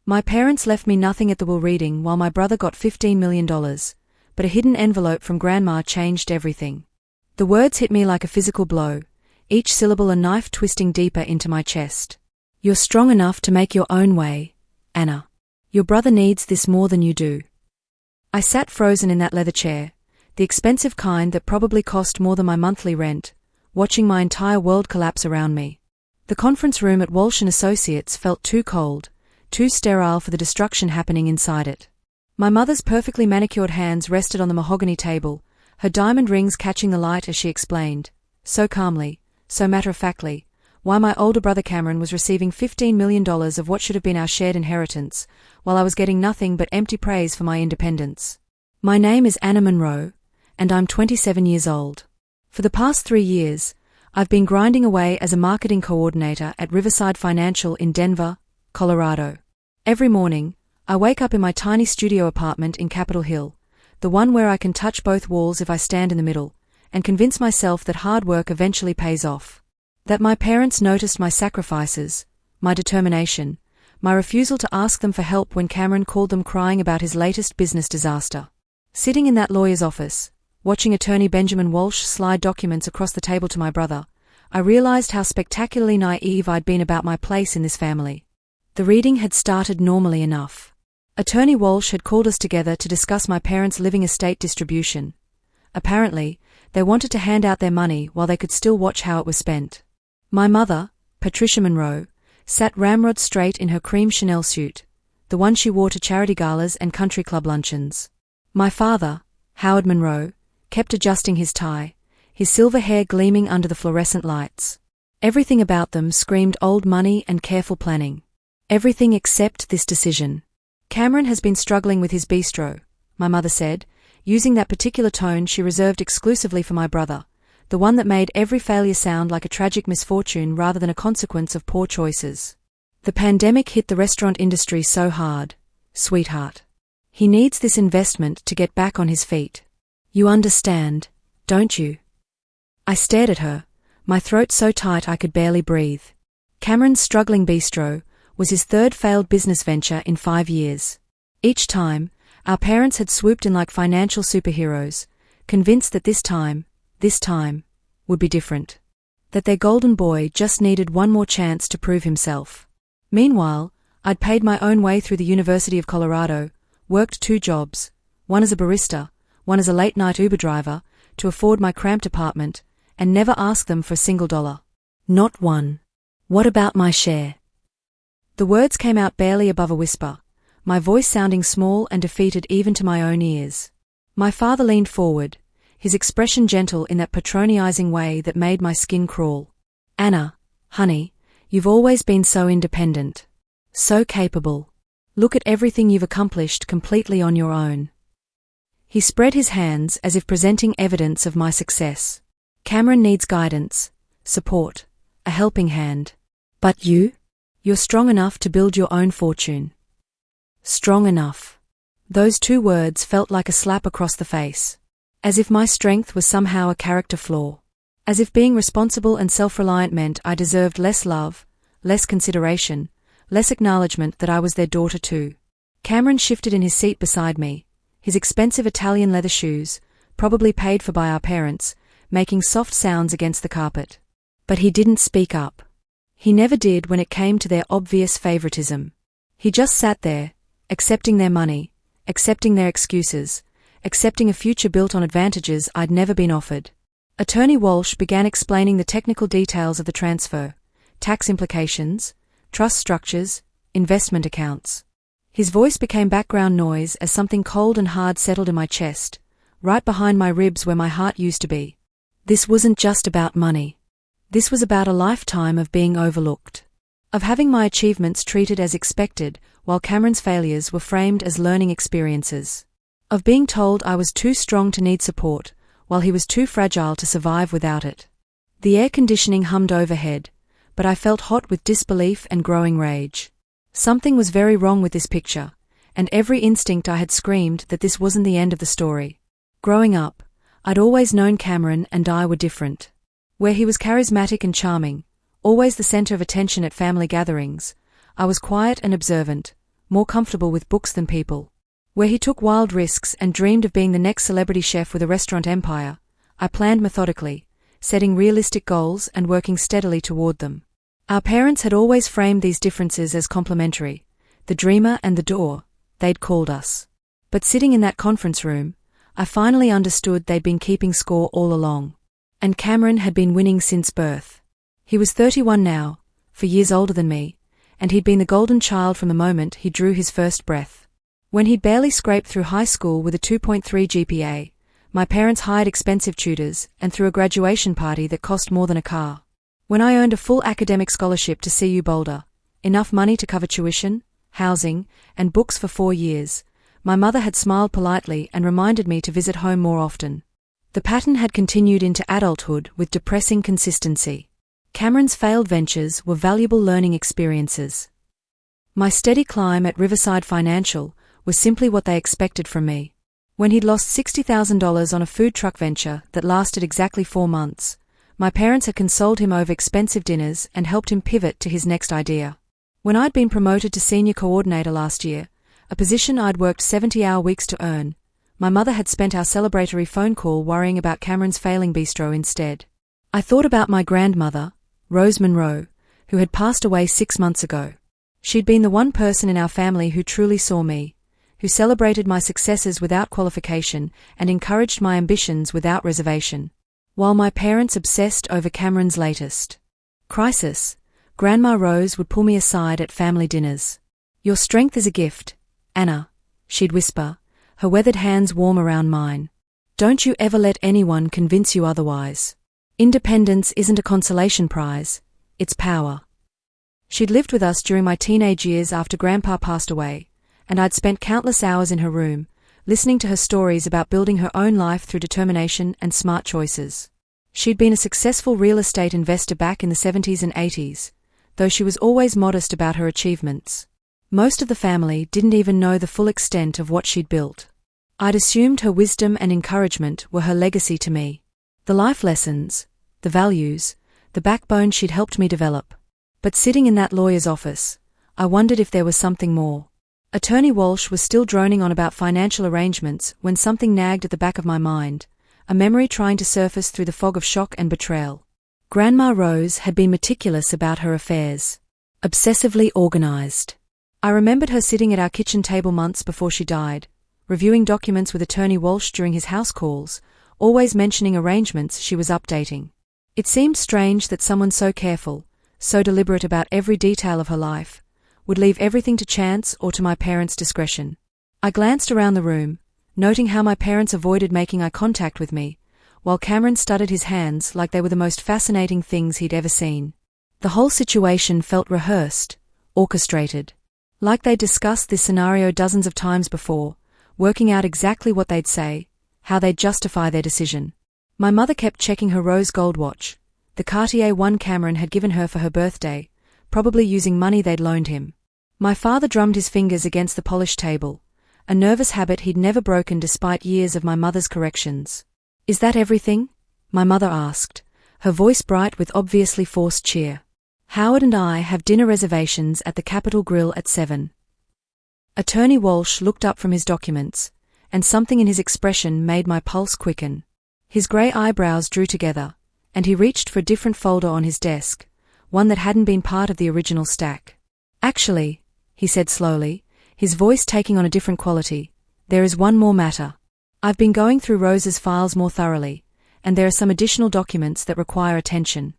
My parents left me nothing at the will reading while my brother got $15 million, but a hidden envelope from Grandma changed everything. The words hit me like a physical blow, each syllable a knife twisting deeper into my chest. You're strong enough to make your own way, Anna. Your brother needs this more than you do. I sat frozen in that leather chair, the expensive kind that probably cost more than my monthly rent, watching my entire world collapse around me. The conference room at Walsh & Associates felt too cold, too sterile for the destruction happening inside it. My mother's perfectly manicured hands rested on the mahogany table, her diamond rings catching the light as she explained, so calmly, so matter-of-factly, why my older brother Cameron was receiving $15 million of what should have been our shared inheritance, while I was getting nothing but empty praise for my independence. My name is Anna Monroe, and I'm 27 years old. For the past 3 years, I've been grinding away as a marketing coordinator at Riverside Financial in Denver, Colorado. Every morning, I wake up in my tiny studio apartment in Capitol Hill, the one where I can touch both walls if I stand in the middle, and convince myself that hard work eventually pays off. That my parents noticed my sacrifices, my determination, my refusal to ask them for help when Cameron called them crying about his latest business disaster. Sitting in that lawyer's office, watching attorney Benjamin Walsh slide documents across the table to my brother, I realized how spectacularly naive I'd been about my place in this family. The reading had started normally enough. Attorney Walsh had called us together to discuss my parents' living estate distribution. Apparently, they wanted to hand out their money while they could still watch how it was spent. My mother, Patricia Monroe, sat ramrod straight in her cream Chanel suit, the one she wore to charity galas and country club luncheons. My father, Howard Monroe, kept adjusting his tie, his silver hair gleaming under the fluorescent lights. Everything about them screamed old money and careful planning. Everything except this decision. Cameron has been struggling with his bistro, my mother said, using that particular tone she reserved exclusively for my brother, the one that made every failure sound like a tragic misfortune rather than a consequence of poor choices. The pandemic hit the restaurant industry so hard, sweetheart. He needs this investment to get back on his feet. You understand, don't you? I stared at her, my throat so tight I could barely breathe. Cameron's struggling bistro was his third failed business venture in 5 years. Each time, our parents had swooped in like financial superheroes, convinced that this time, would be different. That their golden boy just needed one more chance to prove himself. Meanwhile, I'd paid my own way through the University of Colorado, worked 2 jobs, one as a barista, one as a late-night Uber driver, to afford my cramped apartment, and never asked them for a single dollar. Not one. What about my share? The words came out barely above a whisper, my voice sounding small and defeated even to my own ears. My father leaned forward, his expression gentle in that patronizing way that made my skin crawl. Anna, honey, you've always been so independent. So capable. Look at everything you've accomplished completely on your own. He spread his hands as if presenting evidence of my success. Cameron needs guidance, support, a helping hand. But you? You're strong enough to build your own fortune. Strong enough. Those 2 words felt like a slap across the face. As if my strength was somehow a character flaw. As if being responsible and self-reliant meant I deserved less love, less consideration, less acknowledgement that I was their daughter too. Cameron shifted in his seat beside me, his expensive Italian leather shoes, probably paid for by our parents, making soft sounds against the carpet. But he didn't speak up. He never did when it came to their obvious favoritism. He just sat there, accepting their money, accepting their excuses, accepting a future built on advantages I'd never been offered. Attorney Walsh began explaining the technical details of the transfer, tax implications, trust structures, investment accounts. His voice became background noise as something cold and hard settled in my chest, right behind my ribs where my heart used to be. This wasn't just about money. This was about a lifetime of being overlooked. Of having my achievements treated as expected, while Cameron's failures were framed as learning experiences. Of being told I was too strong to need support, while he was too fragile to survive without it. The air conditioning hummed overhead, but I felt hot with disbelief and growing rage. Something was very wrong with this picture, and every instinct I had screamed that this wasn't the end of the story. Growing up, I'd always known Cameron and I were different. Where he was charismatic and charming, always the center of attention at family gatherings, I was quiet and observant, more comfortable with books than people. Where he took wild risks and dreamed of being the next celebrity chef with a restaurant empire, I planned methodically, setting realistic goals and working steadily toward them. Our parents had always framed these differences as complementary, the dreamer and the doer, they'd called us. But sitting in that conference room, I finally understood they'd been keeping score all along. And Cameron had been winning since birth. He was 31 now, 4 years older than me, and he'd been the golden child from the moment he drew his first breath. When he'd barely scraped through high school with a 2.3 GPA, my parents hired expensive tutors and threw a graduation party that cost more than a car. When I earned a full academic scholarship to CU Boulder, enough money to cover tuition, housing, and books for 4 years, my mother had smiled politely and reminded me to visit home more often. The pattern had continued into adulthood with depressing consistency. Cameron's failed ventures were valuable learning experiences. My steady climb at Riverside Financial was simply what they expected from me. When he'd lost $60,000 on a food truck venture that lasted exactly 4 months, my parents had consoled him over expensive dinners and helped him pivot to his next idea. When I'd been promoted to senior coordinator last year, a position I'd worked 70-hour weeks to earn, my mother had spent our celebratory phone call worrying about Cameron's failing bistro instead. I thought about my grandmother, Rose Monroe, who had passed away 6 months ago. She'd been the one person in our family who truly saw me, who celebrated my successes without qualification and encouraged my ambitions without reservation. While my parents obsessed over Cameron's latest crisis, Grandma Rose would pull me aside at family dinners. "Your strength is a gift, Anna," she'd whisper, her weathered hands warm around mine. "Don't you ever let anyone convince you otherwise. Independence isn't a consolation prize, it's power." She'd lived with us during my teenage years after Grandpa passed away, and I'd spent countless hours in her room, listening to her stories about building her own life through determination and smart choices. She'd been a successful real estate investor back in the 70s and 80s, though she was always modest about her achievements. Most of the family didn't even know the full extent of what she'd built. I'd assumed her wisdom and encouragement were her legacy to me. The life lessons, the values, the backbone she'd helped me develop. But sitting in that lawyer's office, I wondered if there was something more. Attorney Walsh was still droning on about financial arrangements when something nagged at the back of my mind, a memory trying to surface through the fog of shock and betrayal. Grandma Rose had been meticulous about her affairs, obsessively organized. I remembered her sitting at our kitchen table months before she died, reviewing documents with Attorney Walsh during his house calls, always mentioning arrangements she was updating. It seemed strange that someone so careful, so deliberate about every detail of her life, would leave everything to chance or to my parents' discretion. I glanced around the room, noting how my parents avoided making eye contact with me, while Cameron studied his hands like they were the most fascinating things he'd ever seen. The whole situation felt rehearsed, orchestrated. Like they'd discussed this scenario dozens of times before, working out exactly what they'd say, how they'd justify their decision. My mother kept checking her rose gold watch, the Cartier one Cameron had given her for her birthday, probably using money they'd loaned him. My father drummed his fingers against the polished table, a nervous habit he'd never broken despite years of my mother's corrections. "Is that everything?" my mother asked, her voice bright with obviously forced cheer. "Howard and I have dinner reservations at the Capitol Grill at 7. Attorney Walsh looked up from his documents, and something in his expression made my pulse quicken. His grey eyebrows drew together, and he reached for a different folder on his desk, one that hadn't been part of the original stack. "Actually," he said slowly, his voice taking on a different quality, "there is one more matter. I've been going through Rose's files more thoroughly, and there are some additional documents that require attention."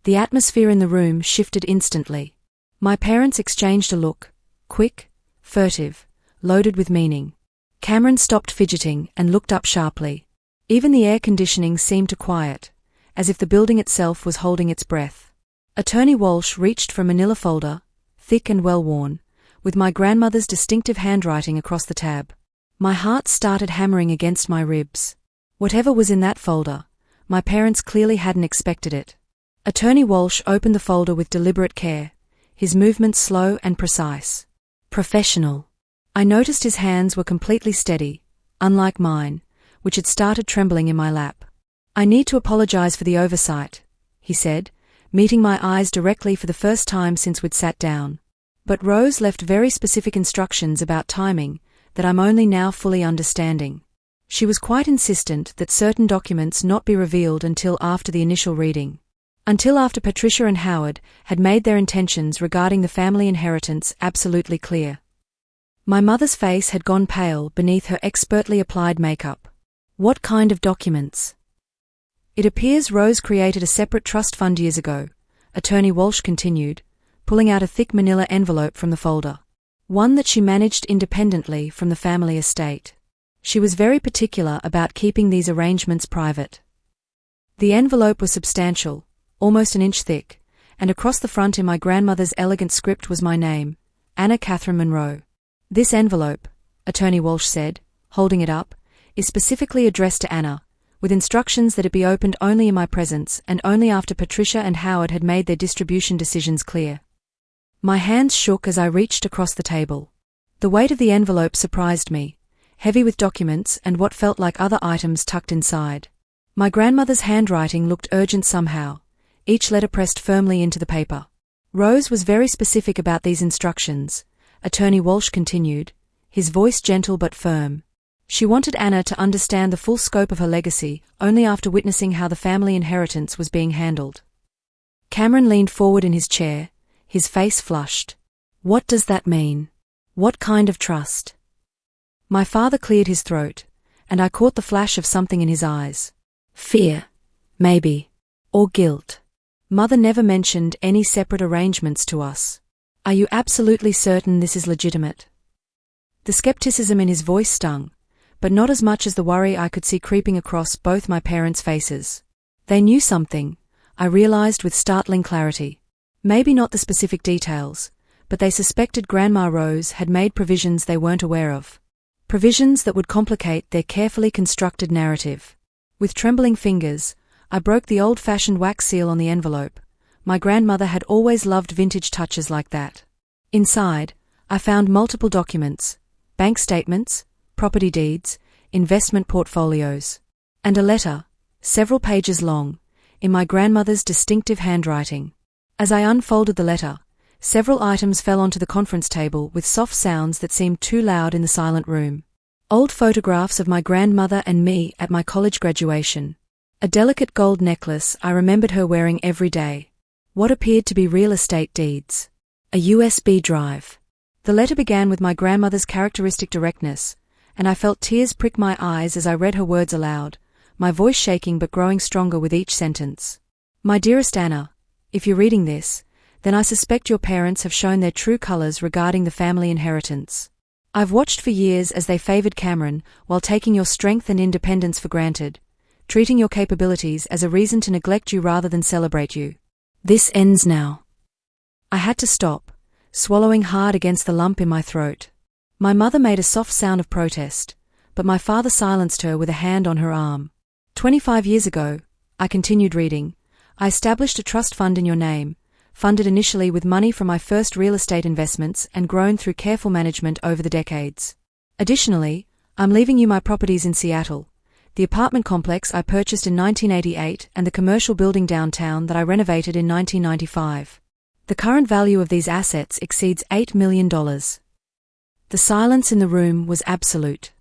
The atmosphere in the room shifted instantly. My parents exchanged a look, quick, furtive, loaded with meaning. Cameron stopped fidgeting and looked up sharply. Even the air conditioning seemed to quiet, as if the building itself was holding its breath. Attorney Walsh reached for a manila folder, thick and well-worn, with my grandmother's distinctive handwriting across the tab. My heart started hammering against my ribs. Whatever was in that folder, my parents clearly hadn't expected it. Attorney Walsh opened the folder with deliberate care, his movements slow and precise. Professional. I noticed his hands were completely steady, unlike mine, which had started trembling in my lap. "I need to apologize for the oversight," he said, meeting my eyes directly for the first time since we'd sat down. But Rose left very specific instructions about timing that I'm only now fully understanding. She was quite insistent that certain documents not be revealed until after the initial reading. Until after Patricia and Howard had made their intentions regarding the family inheritance absolutely clear. My mother's face had gone pale beneath her expertly applied makeup. What kind of documents? It appears Rose created a separate trust fund years ago, Attorney Walsh continued, pulling out a thick manila envelope from the folder. One that she managed independently from the family estate. She was very particular about keeping these arrangements private. The envelope was substantial, almost an inch thick, and across the front in my grandmother's elegant script was my name, Anna Catherine Monroe. This envelope, Attorney Walsh said, holding it up, is specifically addressed to Anna, with instructions that it be opened only in my presence and only after Patricia and Howard had made their distribution decisions clear. My hands shook as I reached across the table. The weight of the envelope surprised me, heavy with documents and what felt like other items tucked inside. My grandmother's handwriting looked urgent somehow, each letter pressed firmly into the paper. Rose was very specific about these instructions, Attorney Walsh continued, his voice gentle but firm. She wanted Anna to understand the full scope of her legacy only after witnessing how the family inheritance was being handled. Cameron leaned forward in his chair, his face flushed. What does that mean? What kind of trust? My father cleared his throat, and I caught the flash of something in his eyes. Fear, maybe, or guilt. Mother never mentioned any separate arrangements to us. Are you absolutely certain this is legitimate? The skepticism in his voice stung, but not as much as the worry I could see creeping across both my parents' faces. They knew something, I realized with startling clarity. Maybe not the specific details, but they suspected Grandma Rose had made provisions they weren't aware of. Provisions that would complicate their carefully constructed narrative. With trembling fingers, I broke the old-fashioned wax seal on the envelope. My grandmother had always loved vintage touches like that. Inside, I found multiple documents, bank statements, property deeds, investment portfolios, and a letter, several pages long, in my grandmother's distinctive handwriting. As I unfolded the letter, several items fell onto the conference table with soft sounds that seemed too loud in the silent room. Old photographs of my grandmother and me at my college graduation. A delicate gold necklace I remembered her wearing every day. What appeared to be real estate deeds. A USB drive. The letter began with my grandmother's characteristic directness, and I felt tears prick my eyes as I read her words aloud, my voice shaking but growing stronger with each sentence. My dearest Anna, if you're reading this, then I suspect your parents have shown their true colors regarding the family inheritance. I've watched for years as they favored Cameron while taking your strength and independence for granted, treating your capabilities as a reason to neglect you rather than celebrate you. This ends now. I had to stop, swallowing hard against the lump in my throat. My mother made a soft sound of protest, but my father silenced her with a hand on her arm. 25 years ago, I continued reading, I established a trust fund in your name, funded initially with money from my first real estate investments and grown through careful management over the decades. Additionally, I'm leaving you my properties in Seattle, the apartment complex I purchased in 1988 and the commercial building downtown that I renovated in 1995. The current value of these assets exceeds $8 million. The silence in the room was absolute.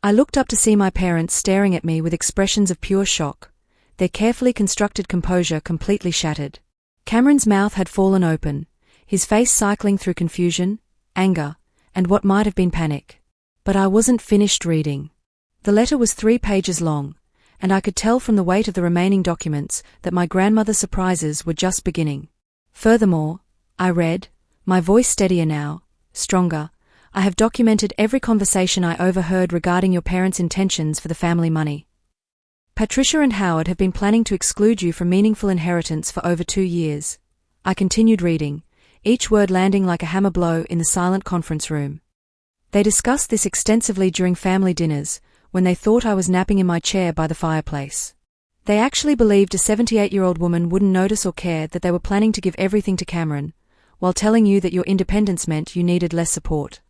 I looked up to see my parents staring at me with expressions of pure shock, their carefully constructed composure completely shattered. Cameron's mouth had fallen open, his face cycling through confusion, anger, and what might have been panic. But I wasn't finished reading. The letter was 3 pages long, and I could tell from the weight of the remaining documents that my grandmother's surprises were just beginning. Furthermore, I read, my voice steadier now, stronger, I have documented every conversation I overheard regarding your parents' intentions for the family money. Patricia and Howard have been planning to exclude you from meaningful inheritance for over 2 years. I continued reading, each word landing like a hammer blow in the silent conference room. They discussed this extensively during family dinners, when they thought I was napping in my chair by the fireplace. They actually believed a 78-year-old woman wouldn't notice or care that they were planning to give everything to Cameron, while telling you that your independence meant you needed less support.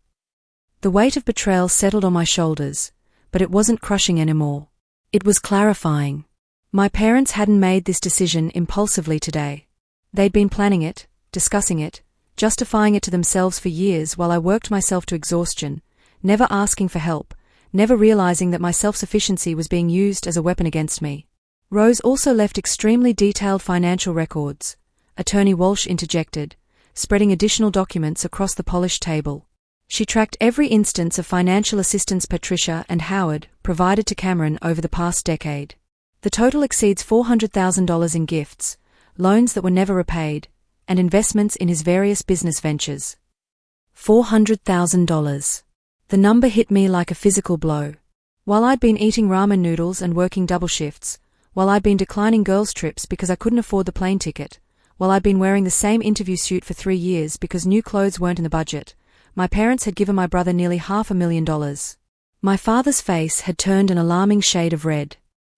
The weight of betrayal settled on my shoulders, but it wasn't crushing anymore. It was clarifying. My parents hadn't made this decision impulsively today. They'd been planning it, discussing it, justifying it to themselves for years while I worked myself to exhaustion, never asking for help, never realizing that my self-sufficiency was being used as a weapon against me. Rose also left extremely detailed financial records, Attorney Walsh interjected, spreading additional documents across the polished table. She tracked every instance of financial assistance Patricia and Howard provided to Cameron over the past decade. The total exceeds $400,000 in gifts, loans that were never repaid, and investments in his various business ventures. $400,000. The number hit me like a physical blow. While I'd been eating ramen noodles and working double shifts, while I'd been declining girls' trips because I couldn't afford the plane ticket, while I'd been wearing the same interview suit for 3 years because new clothes weren't in the budget, my parents had given my brother nearly $500,000. My father's face had turned an alarming shade of red.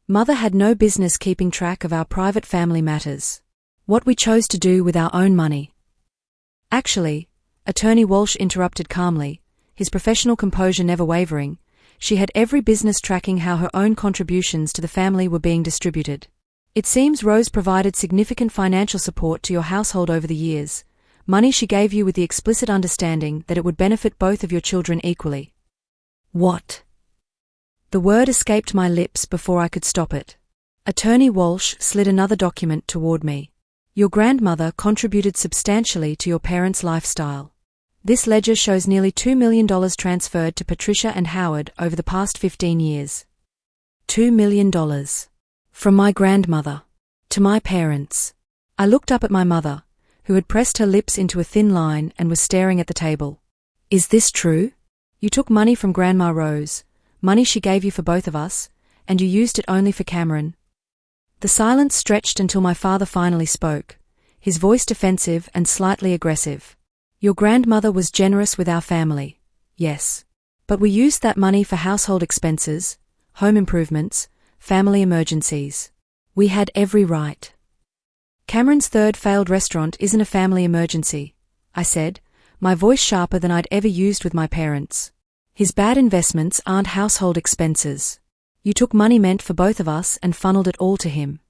Mother had no business keeping track of our private family matters. What we chose to do with our own money. Actually, Attorney Walsh interrupted calmly, his professional composure never wavering, she had every business tracking how her own contributions to the family were being distributed. It seems Rose provided significant financial support to your household over the years, money she gave you with the explicit understanding that it would benefit both of your children equally. What? The word escaped my lips before I could stop it. Attorney Walsh slid another document toward me. Your grandmother contributed substantially to your parents' lifestyle. This ledger shows nearly $2 million transferred to Patricia and Howard over the past 15 years. $2 million. From my grandmother. To my parents. I looked up at my mother, who had pressed her lips into a thin line and was staring at the table. Is this true? You took money from Grandma Rose, money she gave you for both of us, and you used it only for Cameron. The silence stretched until my father finally spoke, his voice defensive and slightly aggressive. Your grandmother was generous with our family, yes. But we used that money for household expenses, home improvements, family emergencies. We had every right. Cameron's third failed restaurant isn't a family emergency, I said, my voice sharper than I'd ever used with my parents. His bad investments aren't household expenses. You took money meant for both of us and funneled it all to him.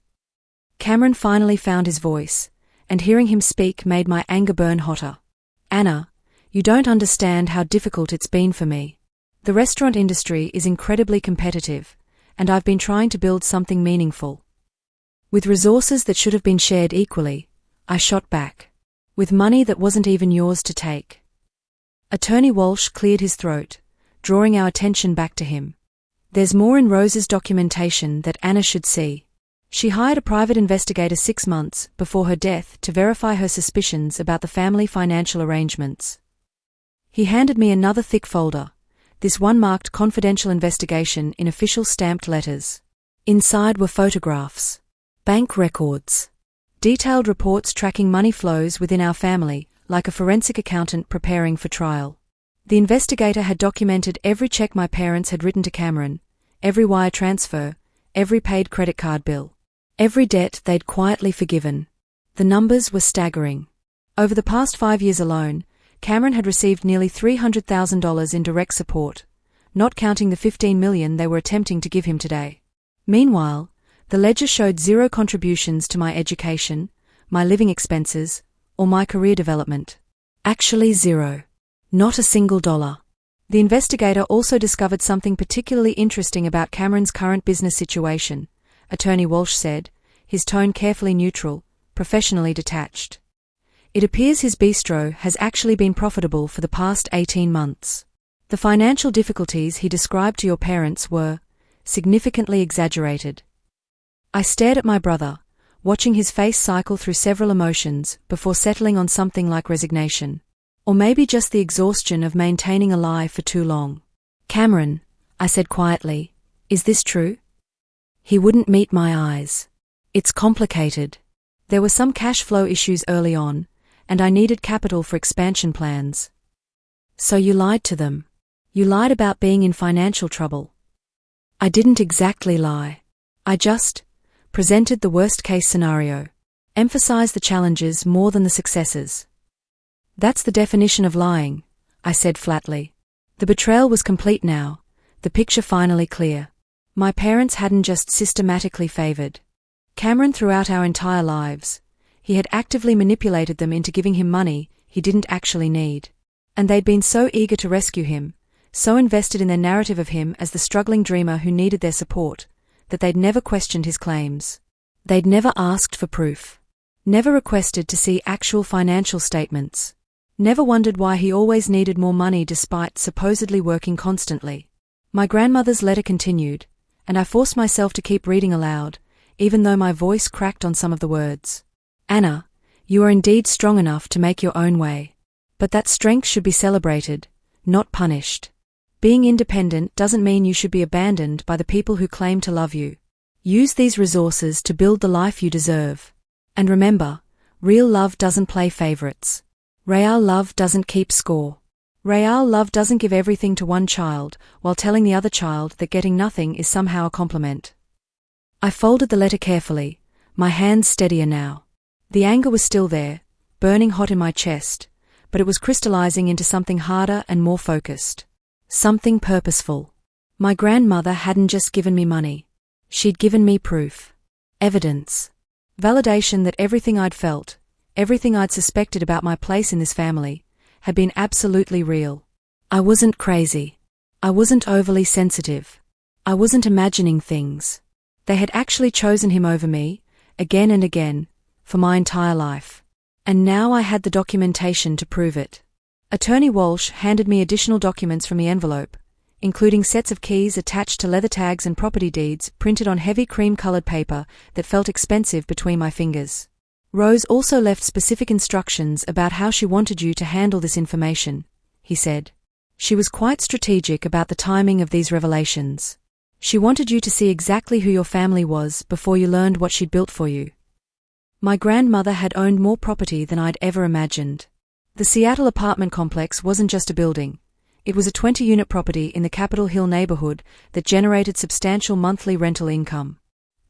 Cameron finally found his voice, and hearing him speak made my anger burn hotter. Anna, you don't understand how difficult it's been for me. The restaurant industry is incredibly competitive, and I've been trying to build something meaningful. With resources that should have been shared equally, I shot back. With money that wasn't even yours to take. Attorney Walsh cleared his throat, drawing our attention back to him. There's more in Rose's documentation that Anna should see. She hired a private investigator 6 months before her death to verify her suspicions about the family financial arrangements. He handed me another thick folder, this one marked confidential investigation in official stamped letters. Inside were photographs, bank records, detailed reports tracking money flows within our family, like a forensic accountant preparing for trial. The investigator had documented every check my parents had written to Cameron, every wire transfer, every paid credit card bill, every debt they'd quietly forgiven. The numbers were staggering. Over the past 5 years alone, Cameron had received nearly $300,000 in direct support, not counting the $15 million they were attempting to give him today. Meanwhile, the ledger showed 0 contributions to my education, my living expenses, or my career development. Actually 0. Not a single dollar. The investigator also discovered something particularly interesting about Cameron's current business situation, Attorney Walsh said, his tone carefully neutral, professionally detached. It appears his bistro has actually been profitable for the past 18 months. The financial difficulties he described to your parents were significantly exaggerated. I stared at my brother, watching his face cycle through several emotions before settling on something like resignation. Or maybe just the exhaustion of maintaining a lie for too long. Cameron, I said quietly, is this true? He wouldn't meet my eyes. It's complicated. There were some cash flow issues early on, and I needed capital for expansion plans. So you lied to them. You lied about being in financial trouble. I didn't exactly lie. I just presented the worst-case scenario, emphasized the challenges more than the successes. That's the definition of lying, I said flatly. The betrayal was complete now, the picture finally clear. My parents hadn't just systematically favored Cameron throughout our entire lives. He had actively manipulated them into giving him money he didn't actually need. And they'd been so eager to rescue him, so invested in their narrative of him as the struggling dreamer who needed their support, that they'd never questioned his claims. They'd never asked for proof. Never requested to see actual financial statements. Never wondered why he always needed more money despite supposedly working constantly. My grandmother's letter continued, and I forced myself to keep reading aloud, even though my voice cracked on some of the words. Anna, you are indeed strong enough to make your own way. But that strength should be celebrated, not punished. Being independent doesn't mean you should be abandoned by the people who claim to love you. Use these resources to build the life you deserve. And remember, real love doesn't play favorites. Real love doesn't keep score. Real love doesn't give everything to one child, while telling the other child that getting nothing is somehow a compliment. I folded the letter carefully, my hands steadier now. The anger was still there, burning hot in my chest, but it was crystallizing into something harder and more focused. Something purposeful. My grandmother hadn't just given me money. She'd given me proof. Evidence. Validation that everything I'd felt, everything I'd suspected about my place in this family, had been absolutely real. I wasn't crazy. I wasn't overly sensitive. I wasn't imagining things. They had actually chosen him over me, again and again, for my entire life. And now I had the documentation to prove it. Attorney Walsh handed me additional documents from the envelope, including sets of keys attached to leather tags and property deeds printed on heavy cream-colored paper that felt expensive between my fingers. Rose also left specific instructions about how she wanted you to handle this information, he said. She was quite strategic about the timing of these revelations. She wanted you to see exactly who your family was before you learned what she'd built for you. My grandmother had owned more property than I'd ever imagined. The Seattle apartment complex wasn't just a building. It was a 20-unit property in the Capitol Hill neighborhood that generated substantial monthly rental income.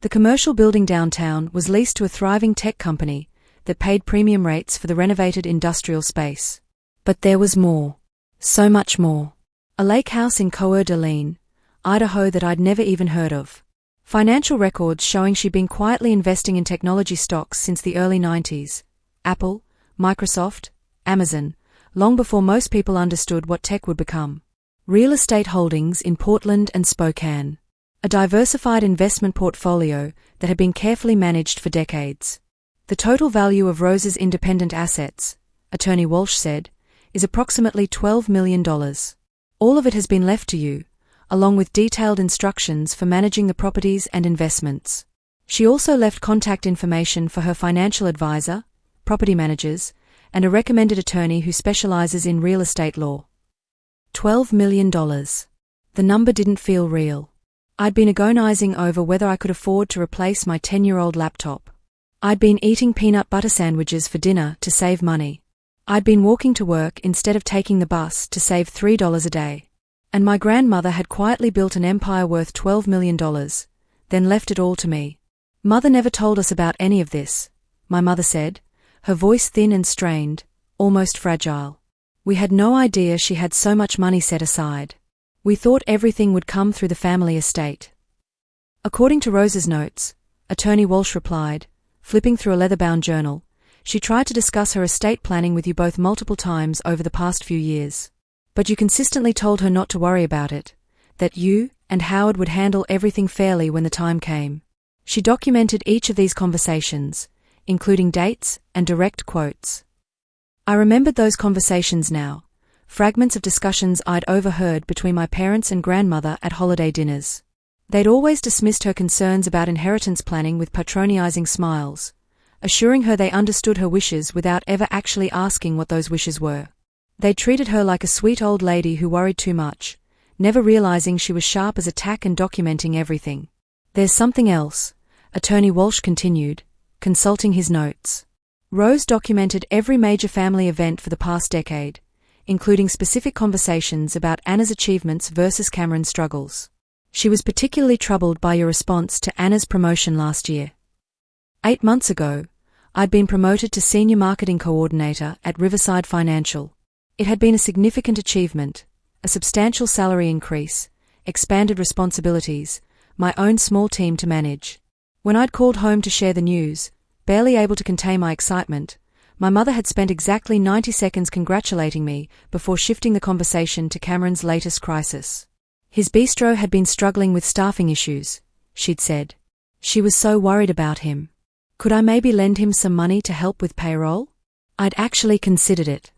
The commercial building downtown was leased to a thriving tech company that paid premium rates for the renovated industrial space. But there was more. So much more. A lake house in Coeur d'Alene, Idaho that I'd never even heard of. Financial records showing she'd been quietly investing in technology stocks since the early 90s. Apple, Microsoft, Amazon, long before most people understood what tech would become. Real estate holdings in Portland and Spokane. A diversified investment portfolio that had been carefully managed for decades. The total value of Rose's independent assets, Attorney Walsh said, is approximately $12 million. All of it has been left to you, along with detailed instructions for managing the properties and investments. She also left contact information for her financial advisor, property managers, and a recommended attorney who specializes in real estate law. $12 million. The number didn't feel real. I'd been agonizing over whether I could afford to replace my 10-year-old laptop. I'd been eating peanut butter sandwiches for dinner to save money. I'd been walking to work instead of taking the bus to save $3 a day. And my grandmother had quietly built an empire worth $12 million, then left it all to me. Mother never told us about any of this, my mother said, her voice thin and strained, almost fragile. We had no idea she had so much money set aside. We thought everything would come through the family estate. According to Rose's notes, Attorney Walsh replied, flipping through a leather-bound journal, she tried to discuss her estate planning with you both multiple times over the past few years. But you consistently told her not to worry about it, that you and Howard would handle everything fairly when the time came. She documented each of these conversations, including dates and direct quotes. I remembered those conversations now, fragments of discussions I'd overheard between my parents and grandmother at holiday dinners. They'd always dismissed her concerns about inheritance planning with patronizing smiles, assuring her they understood her wishes without ever actually asking what those wishes were. They treated her like a sweet old lady who worried too much, never realizing she was sharp as a tack and documenting everything. There's something else, Attorney Walsh continued, consulting his notes. Rose documented every major family event for the past decade, including specific conversations about Anna's achievements versus Cameron's struggles. She was particularly troubled by your response to Anna's promotion last year. 8 months ago, I'd been promoted to Senior Marketing Coordinator at Riverside Financial. It had been a significant achievement, a substantial salary increase, expanded responsibilities, my own small team to manage. When I'd called home to share the news, barely able to contain my excitement, My mother had spent exactly 90 seconds congratulating me before shifting the conversation to Cameron's latest crisis. His bistro had been struggling with staffing issues, she'd said. She was so worried about him. Could I maybe lend him some money to help with payroll? I'd actually considered it.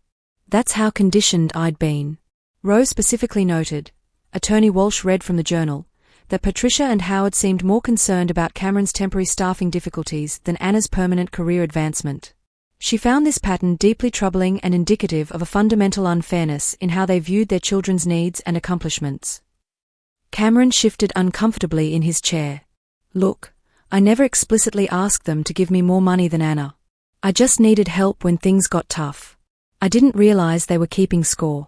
That's how conditioned I'd been. Rose specifically noted, Attorney Walsh read from the journal, that Patricia and Howard seemed more concerned about Cameron's temporary staffing difficulties than Anna's permanent career advancement. She found this pattern deeply troubling and indicative of a fundamental unfairness in how they viewed their children's needs and accomplishments. Cameron shifted uncomfortably in his chair. Look, I never explicitly asked them to give me more money than Anna. I just needed help when things got tough. I didn't realize they were keeping score.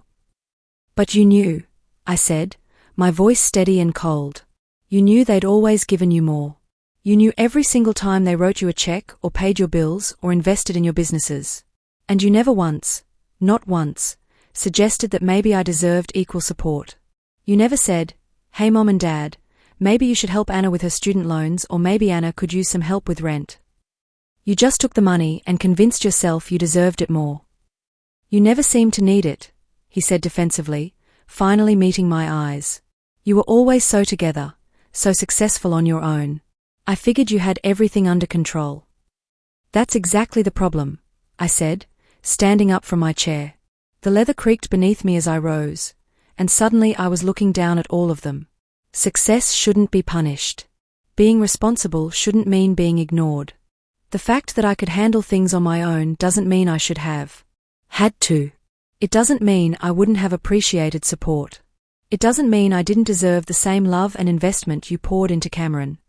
But you knew, I said, my voice steady and cold. You knew they'd always given you more. You knew every single time they wrote you a check or paid your bills or invested in your businesses. And you never once, not once, suggested that maybe I deserved equal support. You never said, hey Mom and Dad, maybe you should help Anna with her student loans, or maybe Anna could use some help with rent. You just took the money and convinced yourself you deserved it more. You never seemed to need it, he said defensively, finally meeting my eyes. You were always so together, so successful on your own. I figured you had everything under control. That's exactly the problem, I said, standing up from my chair. The leather creaked beneath me as I rose, and suddenly I was looking down at all of them. Success shouldn't be punished. Being responsible shouldn't mean being ignored. The fact that I could handle things on my own doesn't mean I should have had to. It doesn't mean I wouldn't have appreciated support. It doesn't mean I didn't deserve the same love and investment you poured into Cameron.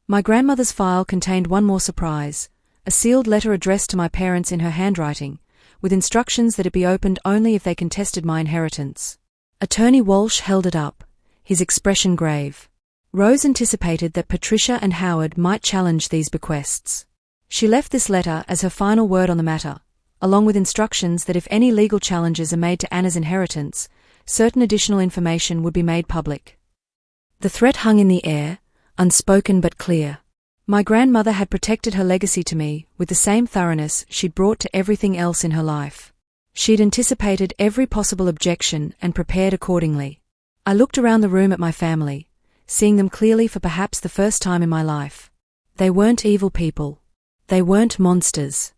My grandmother's file contained one more surprise, a sealed letter addressed to my parents in her handwriting, with instructions that it be opened only if they contested my inheritance. Attorney Walsh held it up, his expression grave. Rose anticipated that Patricia and Howard might challenge these bequests. She left this letter as her final word on the matter, along with instructions that if any legal challenges are made to Anna's inheritance, certain additional information would be made public. The threat hung in the air, unspoken but clear. My grandmother had protected her legacy to me with the same thoroughness she'd brought to everything else in her life. She'd anticipated every possible objection and prepared accordingly. I looked around the room at my family, seeing them clearly for perhaps the first time in my life. They weren't evil people. They weren't monsters.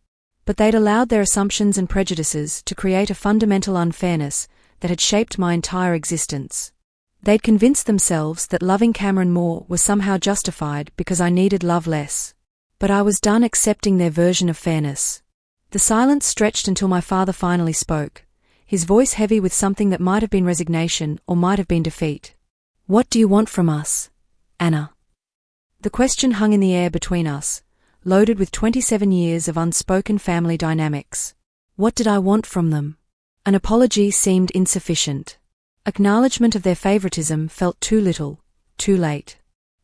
But they'd allowed their assumptions and prejudices to create a fundamental unfairness that had shaped my entire existence. They'd convinced themselves that loving Cameron more was somehow justified because I needed love less. But I was done accepting their version of fairness. The silence stretched until my father finally spoke, his voice heavy with something that might have been resignation or might have been defeat. What do you want from us, Anna? The question hung in the air between us, loaded with 27 years of unspoken family dynamics. What did I want from them? An apology seemed insufficient. Acknowledgement of their favoritism felt too little, too late.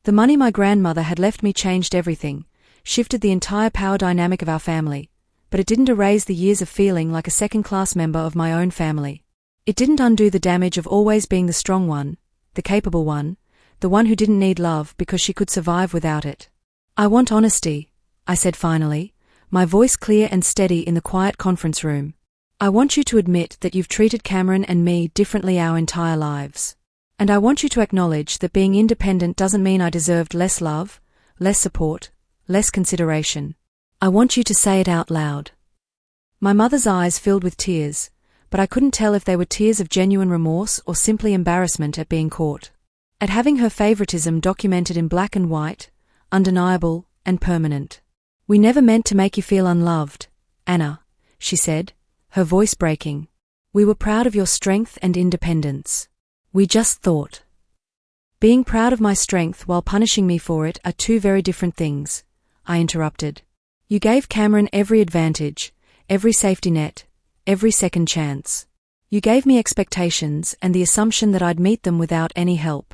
The money my grandmother had left me changed everything, shifted the entire power dynamic of our family, but it didn't erase the years of feeling like a second-class member of my own family. It didn't undo the damage of always being the strong one, the capable one, the one who didn't need love because she could survive without it. I want honesty, I said finally, my voice clear and steady in the quiet conference room. I want you to admit that you've treated Cameron and me differently our entire lives. And I want you to acknowledge that being independent doesn't mean I deserved less love, less support, less consideration. I want you to say it out loud. My mother's eyes filled with tears, but I couldn't tell if they were tears of genuine remorse or simply embarrassment at being caught. At having her favoritism documented in black and white, undeniable and permanent. We never meant to make you feel unloved, Anna, she said, her voice breaking. We were proud of your strength and independence. We just thought. Being proud of my strength while punishing me for it are two very different things, I interrupted. You gave Cameron every advantage, every safety net, every second chance. You gave me expectations and the assumption that I'd meet them without any help.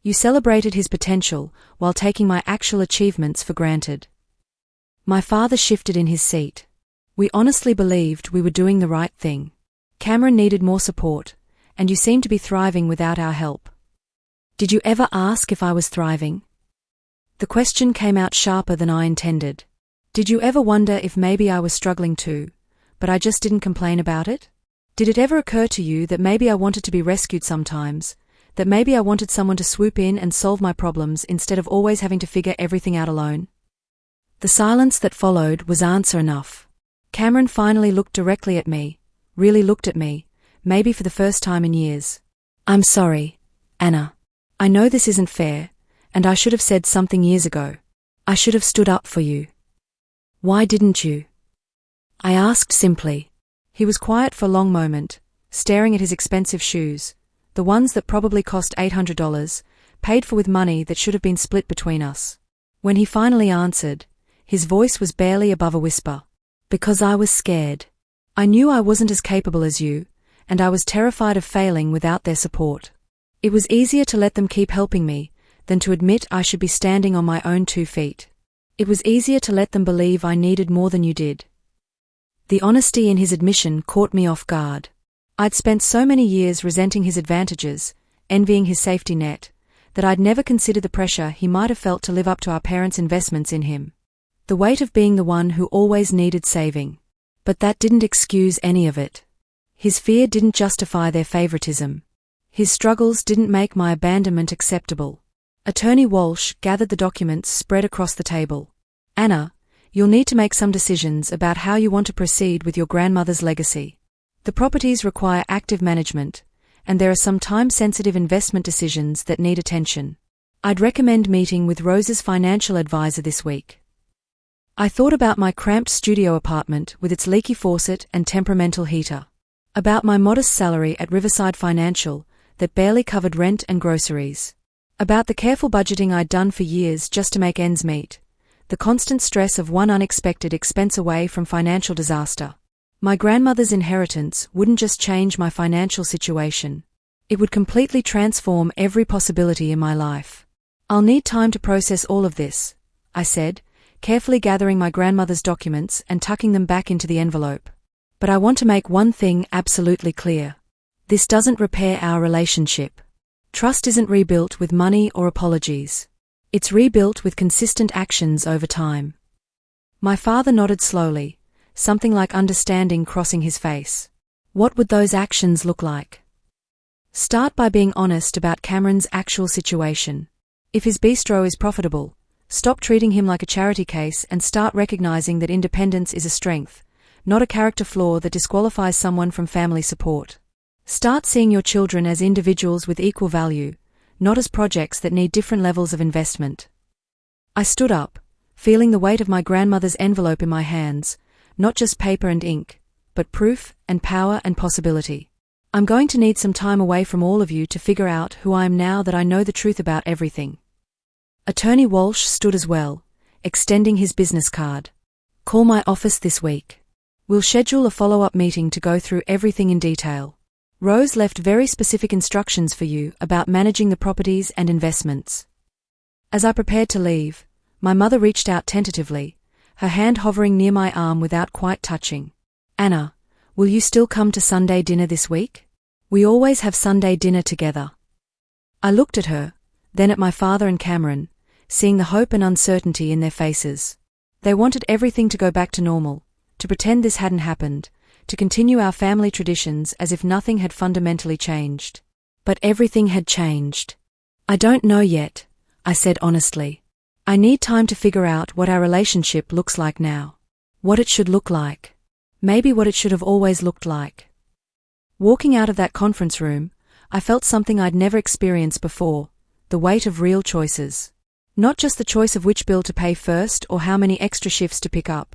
You celebrated his potential while taking my actual achievements for granted. My father shifted in his seat. We honestly believed we were doing the right thing. Cameron needed more support, and you seemed to be thriving without our help. Did you ever ask if I was thriving? The question came out sharper than I intended. Did you ever wonder if maybe I was struggling too, but I just didn't complain about it? Did it ever occur to you that maybe I wanted to be rescued sometimes, that maybe I wanted someone to swoop in and solve my problems instead of always having to figure everything out alone? The silence that followed was answer enough. Cameron finally looked directly at me, really looked at me, maybe for the first time in years. I'm sorry, Anna. I know this isn't fair, and I should have said something years ago. I should have stood up for you. Why didn't you? I asked simply. He was quiet for a long moment, staring at his expensive shoes, the ones that probably cost $800, paid for with money that should have been split between us. When he finally answered, his voice was barely above a whisper. Because I was scared. I knew I wasn't as capable as you, and I was terrified of failing without their support. It was easier to let them keep helping me than to admit I should be standing on my own 2 feet. It was easier to let them believe I needed more than you did. The honesty in his admission caught me off guard. I'd spent so many years resenting his advantages, envying his safety net, that I'd never considered the pressure he might have felt to live up to our parents' investments in him. The weight of being the one who always needed saving. But that didn't excuse any of it. His fear didn't justify their favoritism. His struggles didn't make my abandonment acceptable. Attorney Walsh gathered the documents spread across the table. Anna, you'll need to make some decisions about how you want to proceed with your grandmother's legacy. The properties require active management, and there are some time-sensitive investment decisions that need attention. I'd recommend meeting with Rose's financial advisor this week. I thought about my cramped studio apartment with its leaky faucet and temperamental heater. About my modest salary at Riverside Financial that barely covered rent and groceries. About the careful budgeting I'd done for years just to make ends meet. The constant stress of one unexpected expense away from financial disaster. My grandmother's inheritance wouldn't just change my financial situation. It would completely transform every possibility in my life. I'll need time to process all of this, I said, carefully gathering my grandmother's documents and tucking them back into the envelope. But I want to make one thing absolutely clear. This doesn't repair our relationship. Trust isn't rebuilt with money or apologies. It's rebuilt with consistent actions over time. My father nodded slowly, something like understanding crossing his face. What would those actions look like? Start by being honest about Cameron's actual situation. If his bistro is profitable, stop treating him like a charity case and start recognizing that independence is a strength, not a character flaw that disqualifies someone from family support. Start seeing your children as individuals with equal value, not as projects that need different levels of investment. I stood up, feeling the weight of my grandmother's envelope in my hands, not just paper and ink, but proof and power and possibility. I'm going to need some time away from all of you to figure out who I am now that I know the truth about everything. Attorney Walsh stood as well, extending his business card. Call my office this week. We'll schedule a follow-up meeting to go through everything in detail. Rose left very specific instructions for you about managing the properties and investments. As I prepared to leave, my mother reached out tentatively, her hand hovering near my arm without quite touching. Anna, will you still come to Sunday dinner this week? We always have Sunday dinner together. I looked at her, then at my father and Cameron, seeing the hope and uncertainty in their faces. They wanted everything to go back to normal, to pretend this hadn't happened, to continue our family traditions as if nothing had fundamentally changed. But everything had changed. I don't know yet, I said honestly. I need time to figure out what our relationship looks like now. What it should look like. Maybe what it should have always looked like. Walking out of that conference room, I felt something I'd never experienced before, the weight of real choices. Not just the choice of which bill to pay first or how many extra shifts to pick up,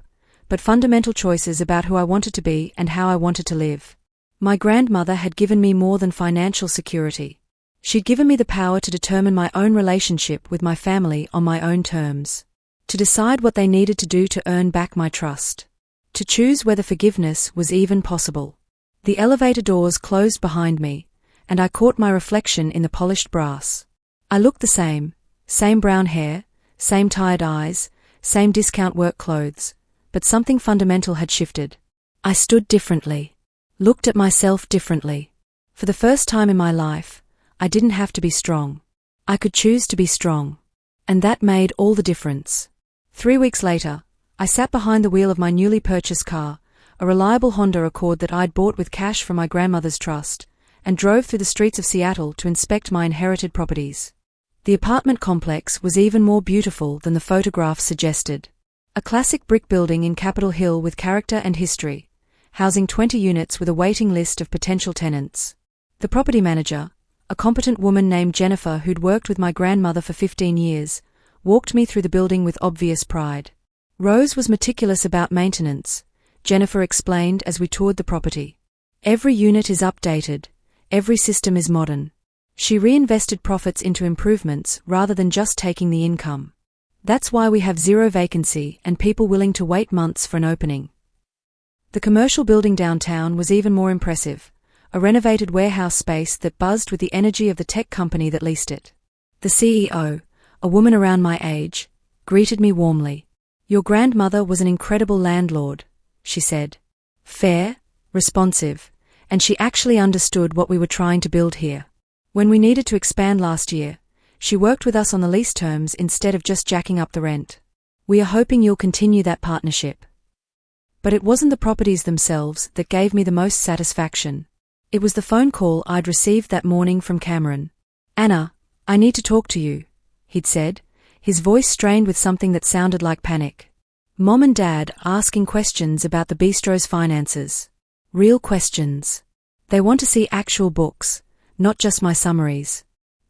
but fundamental choices about who I wanted to be and how I wanted to live. My grandmother had given me more than financial security. She'd given me the power to determine my own relationship with my family on my own terms. To decide what they needed to do to earn back my trust. To choose whether forgiveness was even possible. The elevator doors closed behind me, and I caught my reflection in the polished brass. I looked the same brown hair, same tired eyes, same discount work clothes, but something fundamental had shifted. I stood differently. Looked at myself differently. For the first time in my life, I didn't have to be strong. I could choose to be strong. And that made all the difference. 3 weeks later, I sat behind the wheel of my newly purchased car, a reliable Honda Accord that I'd bought with cash from my grandmother's trust, and drove through the streets of Seattle to inspect my inherited properties. The apartment complex was even more beautiful than the photographs suggested. A classic brick building in Capitol Hill with character and history, housing 20 units with a waiting list of potential tenants. The property manager, a competent woman named Jennifer who'd worked with my grandmother for 15 years, walked me through the building with obvious pride. Rose was meticulous about maintenance, Jennifer explained as we toured the property. Every unit is updated, every system is modern. She reinvested profits into improvements rather than just taking the income. That's why we have zero vacancy and people willing to wait months for an opening. The commercial building downtown was even more impressive, a renovated warehouse space that buzzed with the energy of the tech company that leased it. The CEO, a woman around my age, greeted me warmly. "Your grandmother was an incredible landlord," she said. "Fair, responsive, and she actually understood what we were trying to build here. When we needed to expand last year, she worked with us on the lease terms instead of just jacking up the rent. We are hoping you'll continue that partnership." But it wasn't the properties themselves that gave me the most satisfaction. It was the phone call I'd received that morning from Cameron. "Anna, I need to talk to you," he'd said, his voice strained with something that sounded like panic. "Mom and Dad asking questions about the bistro's finances. Real questions. They want to see actual books, not just my summaries.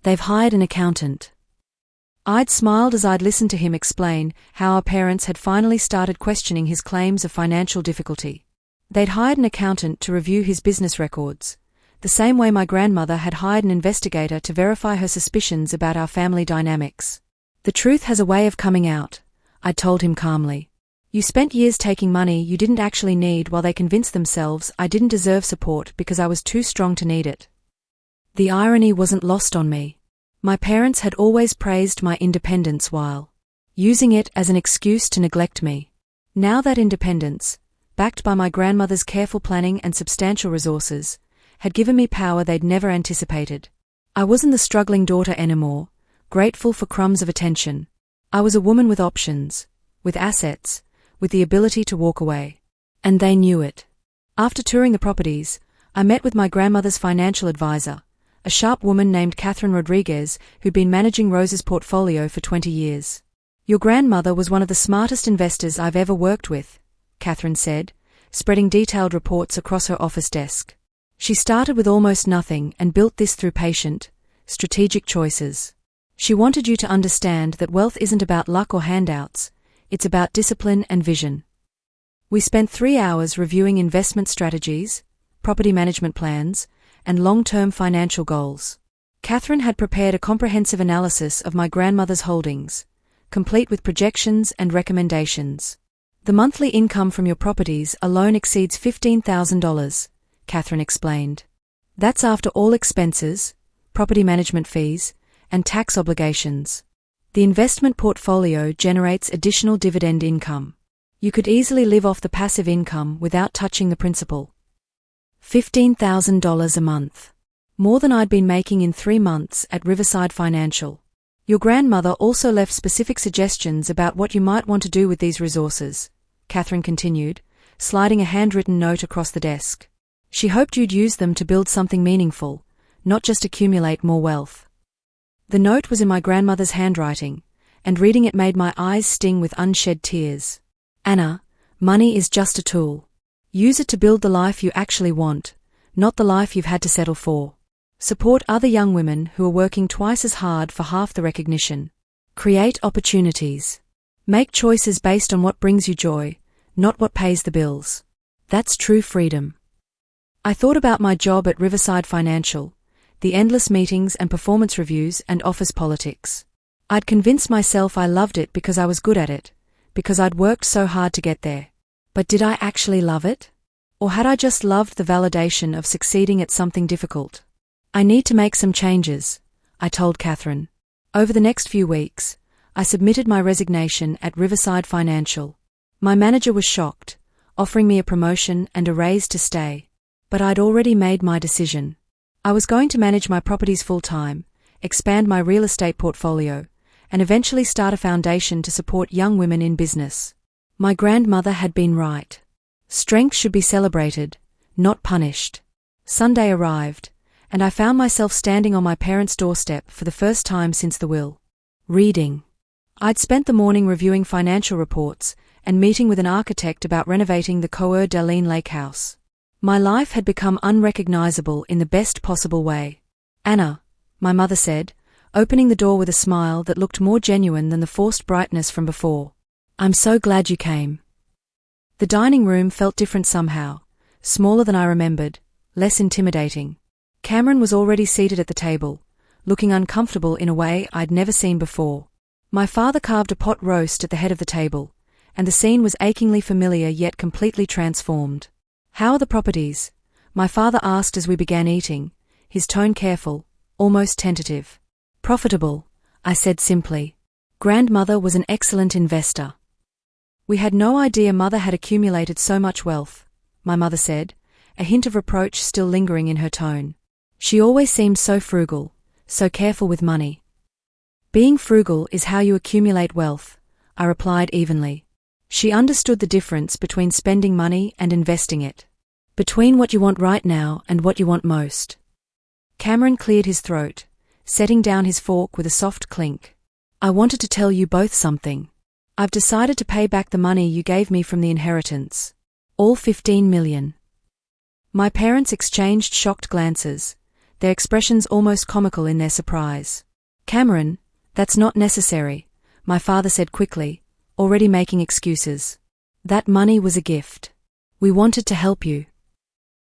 They've hired an accountant." I'd smiled as I'd listened to him explain how our parents had finally started questioning his claims of financial difficulty. They'd hired an accountant to review his business records, the same way my grandmother had hired an investigator to verify her suspicions about our family dynamics. "The truth has a way of coming out," I'd told him calmly. "You spent years taking money you didn't actually need while they convinced themselves I didn't deserve support because I was too strong to need it." The irony wasn't lost on me. My parents had always praised my independence while using it as an excuse to neglect me. Now that independence, backed by my grandmother's careful planning and substantial resources, had given me power they'd never anticipated. I wasn't the struggling daughter anymore, grateful for crumbs of attention. I was a woman with options, with assets, with the ability to walk away. And they knew it. After touring the properties, I met with my grandmother's financial advisor, a sharp woman named Catherine Rodriguez who'd been managing Rose's portfolio for 20 years. "Your grandmother was one of the smartest investors I've ever worked with," Catherine said, spreading detailed reports across her office desk. "She started with almost nothing and built this through patient, strategic choices. She wanted you to understand that wealth isn't about luck or handouts, it's about discipline and vision." We spent 3 hours reviewing investment strategies, property management plans, and long-term financial goals. Catherine had prepared a comprehensive analysis of my grandmother's holdings, complete with projections and recommendations. "The monthly income from your properties alone exceeds $15,000, Catherine explained. "That's after all expenses, property management fees, and tax obligations. The investment portfolio generates additional dividend income. You could easily live off the passive income without touching the principal. $15,000 a month. More than I'd been making in 3 months at Riverside Financial. Your grandmother also left specific suggestions about what you might want to do with these resources," Catherine continued, sliding a handwritten note across the desk. "She hoped you'd use them to build something meaningful, not just accumulate more wealth." The note was in my grandmother's handwriting, and reading it made my eyes sting with unshed tears. "Anna, money is just a tool. Use it to build the life you actually want, not the life you've had to settle for. Support other young women who are working twice as hard for half the recognition. Create opportunities. Make choices based on what brings you joy, not what pays the bills. That's true freedom." I thought about my job at Riverside Financial, the endless meetings and performance reviews and office politics. I'd convinced myself I loved it because I was good at it, because I'd worked so hard to get there. But did I actually love it? Or had I just loved the validation of succeeding at something difficult? "I need to make some changes," I told Catherine. Over the next few weeks, I submitted my resignation at Riverside Financial. My manager was shocked, offering me a promotion and a raise to stay. But I'd already made my decision. I was going to manage my properties full-time, expand my real estate portfolio, and eventually start a foundation to support young women in business. My grandmother had been right. Strength should be celebrated, not punished. Sunday arrived, and I found myself standing on my parents' doorstep for the first time since the will. Reading. I'd spent the morning reviewing financial reports and meeting with an architect about renovating the Coeur d'Alene Lake House. My life had become unrecognizable in the best possible way. "Anna," my mother said, opening the door with a smile that looked more genuine than the forced brightness from before. "I'm so glad you came." The dining room felt different somehow, smaller than I remembered, less intimidating. Cameron was already seated at the table, looking uncomfortable in a way I'd never seen before. My father carved a pot roast at the head of the table, and the scene was achingly familiar yet completely transformed. "How are the properties?" my father asked as we began eating, his tone careful, almost tentative. "Profitable," I said simply. Grandmother was an excellent investor. "We had no idea Mother had accumulated so much wealth," my mother said, a hint of reproach still lingering in her tone. "She always seemed so frugal, so careful with money." "Being frugal is how you accumulate wealth," I replied evenly. She understood the difference between spending money and investing it. Between what you want right now and what you want most. Cameron cleared his throat, setting down his fork with a soft clink. "I wanted to tell you both something. I've decided to pay back the money you gave me from the inheritance. All 15 million. My parents exchanged shocked glances, their expressions almost comical in their surprise. "Cameron, that's not necessary," my father said quickly, already making excuses. "That money was a gift. We wanted to help you."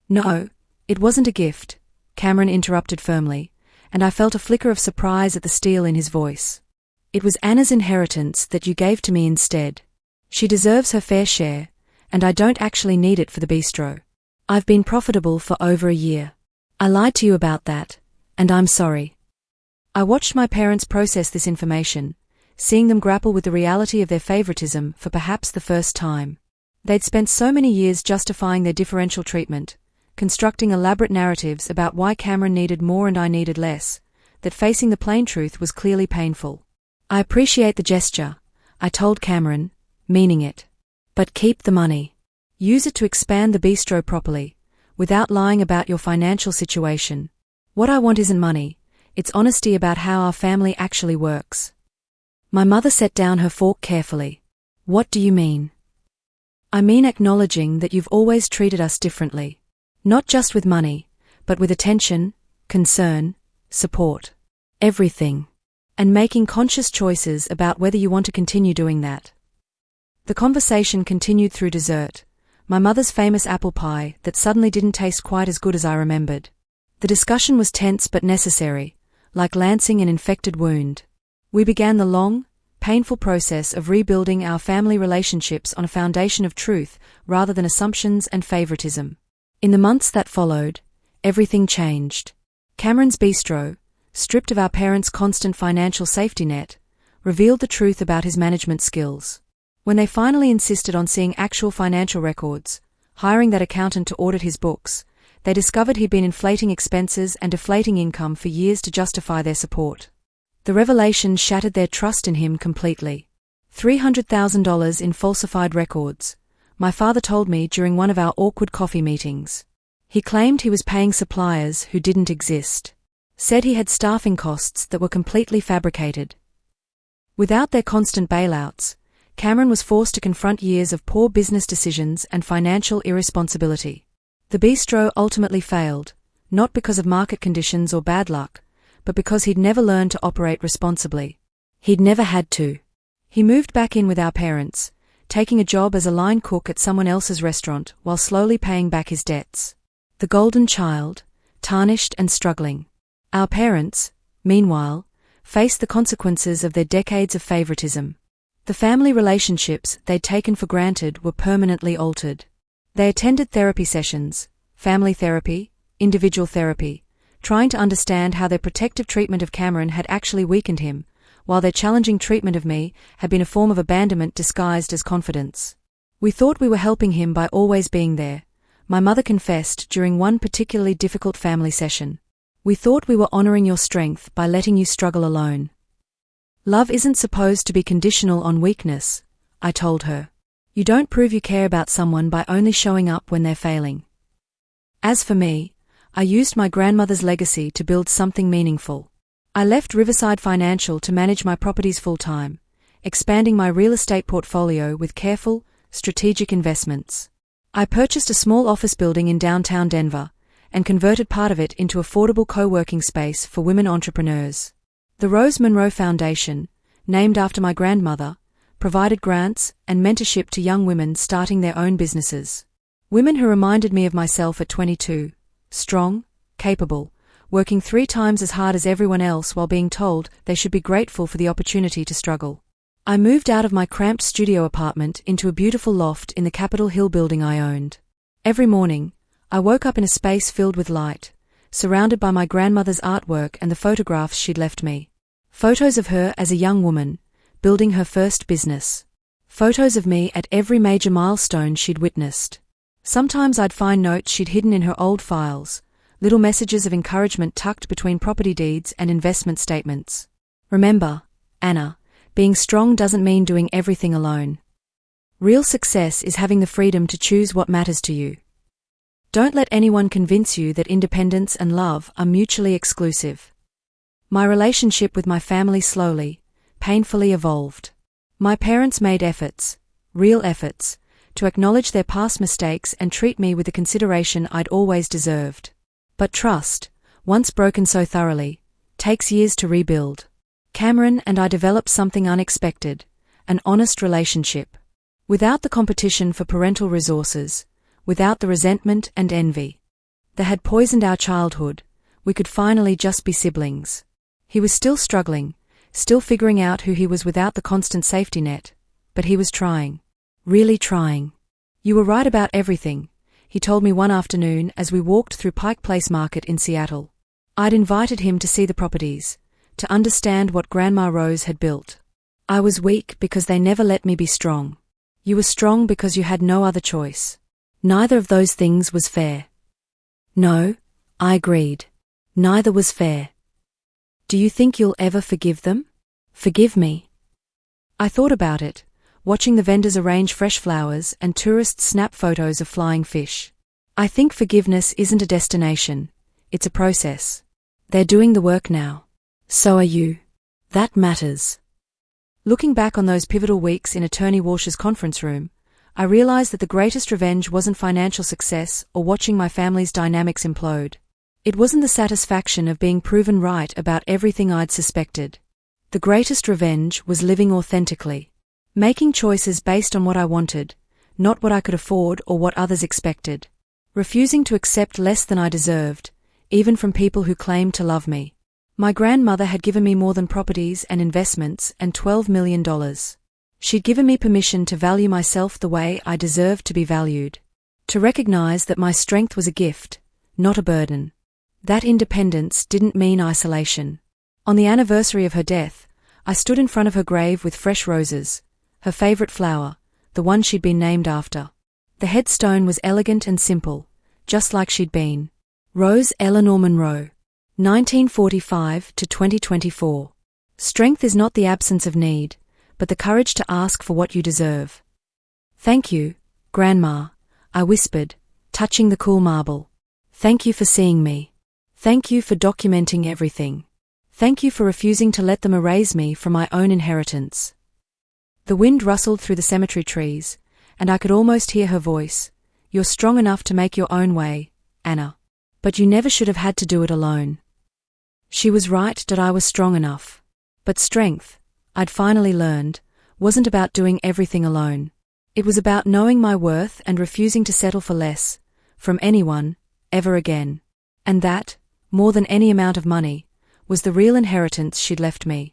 "No, it wasn't a gift," Cameron interrupted firmly, and I felt a flicker of surprise at the steel in his voice. "It was Anna's inheritance that you gave to me instead. She deserves her fair share, and I don't actually need it for the bistro. I've been profitable for over a year. I lied to you about that, and I'm sorry." I watched my parents process this information, seeing them grapple with the reality of their favoritism for perhaps the first time. They'd spent so many years justifying their differential treatment, constructing elaborate narratives about why Cameron needed more and I needed less, that facing the plain truth was clearly painful. "I appreciate the gesture," I told Cameron, meaning it. "But keep the money. Use it to expand the bistro properly, without lying about your financial situation. What I want isn't money, it's honesty about how our family actually works." My mother set down her fork carefully. "What do you mean?" "I mean acknowledging that you've always treated us differently. Not just with money, but with attention, concern, support. Everything. And making conscious choices about whether you want to continue doing that." The conversation continued through dessert, my mother's famous apple pie that suddenly didn't taste quite as good as I remembered. The discussion was tense but necessary, like lancing an infected wound. We began the long, painful process of rebuilding our family relationships on a foundation of truth rather than assumptions and favoritism. In the months that followed, everything changed. Cameron's bistro, stripped of our parents' constant financial safety net, revealed the truth about his management skills. When they finally insisted on seeing actual financial records, hiring that accountant to audit his books, they discovered he'd been inflating expenses and deflating income for years to justify their support. The revelation shattered their trust in him completely. $300,000 in falsified records, my father told me during one of our awkward coffee meetings. He claimed he was paying suppliers who didn't exist. Said he had staffing costs that were completely fabricated. Without their constant bailouts, Cameron was forced to confront years of poor business decisions and financial irresponsibility. The bistro ultimately failed, not because of market conditions or bad luck, but because he'd never learned to operate responsibly. He'd never had to. He moved back in with our parents, taking a job as a line cook at someone else's restaurant while slowly paying back his debts. The golden child, tarnished and struggling. Our parents, meanwhile, faced the consequences of their decades of favoritism. The family relationships they'd taken for granted were permanently altered. They attended therapy sessions, family therapy, individual therapy, trying to understand how their protective treatment of Cameron had actually weakened him, while their challenging treatment of me had been a form of abandonment disguised as confidence. "We thought we were helping him by always being there," my mother confessed during one particularly difficult family session. "We thought we were honoring your strength by letting you struggle alone. Love isn't supposed to be conditional on weakness," I told her. You don't prove you care about someone by only showing up when they're failing. As for me, I used my grandmother's legacy to build something meaningful. I left Riverside Financial to manage my properties full-time, expanding my real estate portfolio with careful, strategic investments. I purchased a small office building in downtown Denver and converted part of it into affordable co-working space for women entrepreneurs. The Rose Monroe Foundation, named after my grandmother, provided grants and mentorship to young women starting their own businesses. Women who reminded me of myself at 22, strong, capable, working 3 times as hard as everyone else while being told they should be grateful for the opportunity to struggle. I moved out of my cramped studio apartment into a beautiful loft in the Capitol Hill building I owned. Every morning, I woke up in a space filled with light, surrounded by my grandmother's artwork and the photographs she'd left me. Photos of her as a young woman, building her first business. Photos of me at every major milestone she'd witnessed. Sometimes I'd find notes she'd hidden in her old files, little messages of encouragement tucked between property deeds and investment statements. Remember, Anna, being strong doesn't mean doing everything alone. Real success is having the freedom to choose what matters to you. Don't let anyone convince you that independence and love are mutually exclusive. My relationship with my family slowly, painfully evolved. My parents made efforts, real efforts, to acknowledge their past mistakes and treat me with the consideration I'd always deserved. But trust, once broken so thoroughly, takes years to rebuild. Cameron and I developed something unexpected, an honest relationship. Without the competition for parental resources, without the resentment and envy that had poisoned our childhood, we could finally just be siblings. He was still struggling, still figuring out who he was without the constant safety net, but he was trying. Really trying. You were right about everything, he told me one afternoon as we walked through Pike Place Market in Seattle. I'd invited him to see the properties, to understand what Grandma Rose had built. I was weak because they never let me be strong. You were strong because you had no other choice. Neither of those things was fair. No, I agreed. Neither was fair. Do you think you'll ever forgive them? Forgive me? I thought about it, watching the vendors arrange fresh flowers and tourists snap photos of flying fish. I think forgiveness isn't a destination, it's a process. They're doing the work now. So are you. That matters. Looking back on those pivotal weeks in Attorney Walsh's conference room, I realized that the greatest revenge wasn't financial success or watching my family's dynamics implode. It wasn't the satisfaction of being proven right about everything I'd suspected. The greatest revenge was living authentically. Making choices based on what I wanted, not what I could afford or what others expected. Refusing to accept less than I deserved, even from people who claimed to love me. My grandmother had given me more than properties and investments and $12 million. She'd given me permission to value myself the way I deserved to be valued. To recognize that my strength was a gift, not a burden. That independence didn't mean isolation. On the anniversary of her death, I stood in front of her grave with fresh roses, her favorite flower, the one she'd been named after. The headstone was elegant and simple, just like she'd been. Rose Eleanor Monroe, 1945 to 2024. Strength is not the absence of need, but the courage to ask for what you deserve. Thank you, Grandma, I whispered, touching the cool marble. Thank you for seeing me. Thank you for documenting everything. Thank you for refusing to let them erase me from my own inheritance. The wind rustled through the cemetery trees, and I could almost hear her voice. You're strong enough to make your own way, Anna. But you never should have had to do it alone. She was right that I was strong enough. But strength, I'd finally learned, wasn't about doing everything alone. It was about knowing my worth and refusing to settle for less, from anyone, ever again. And that, more than any amount of money, was the real inheritance she'd left me.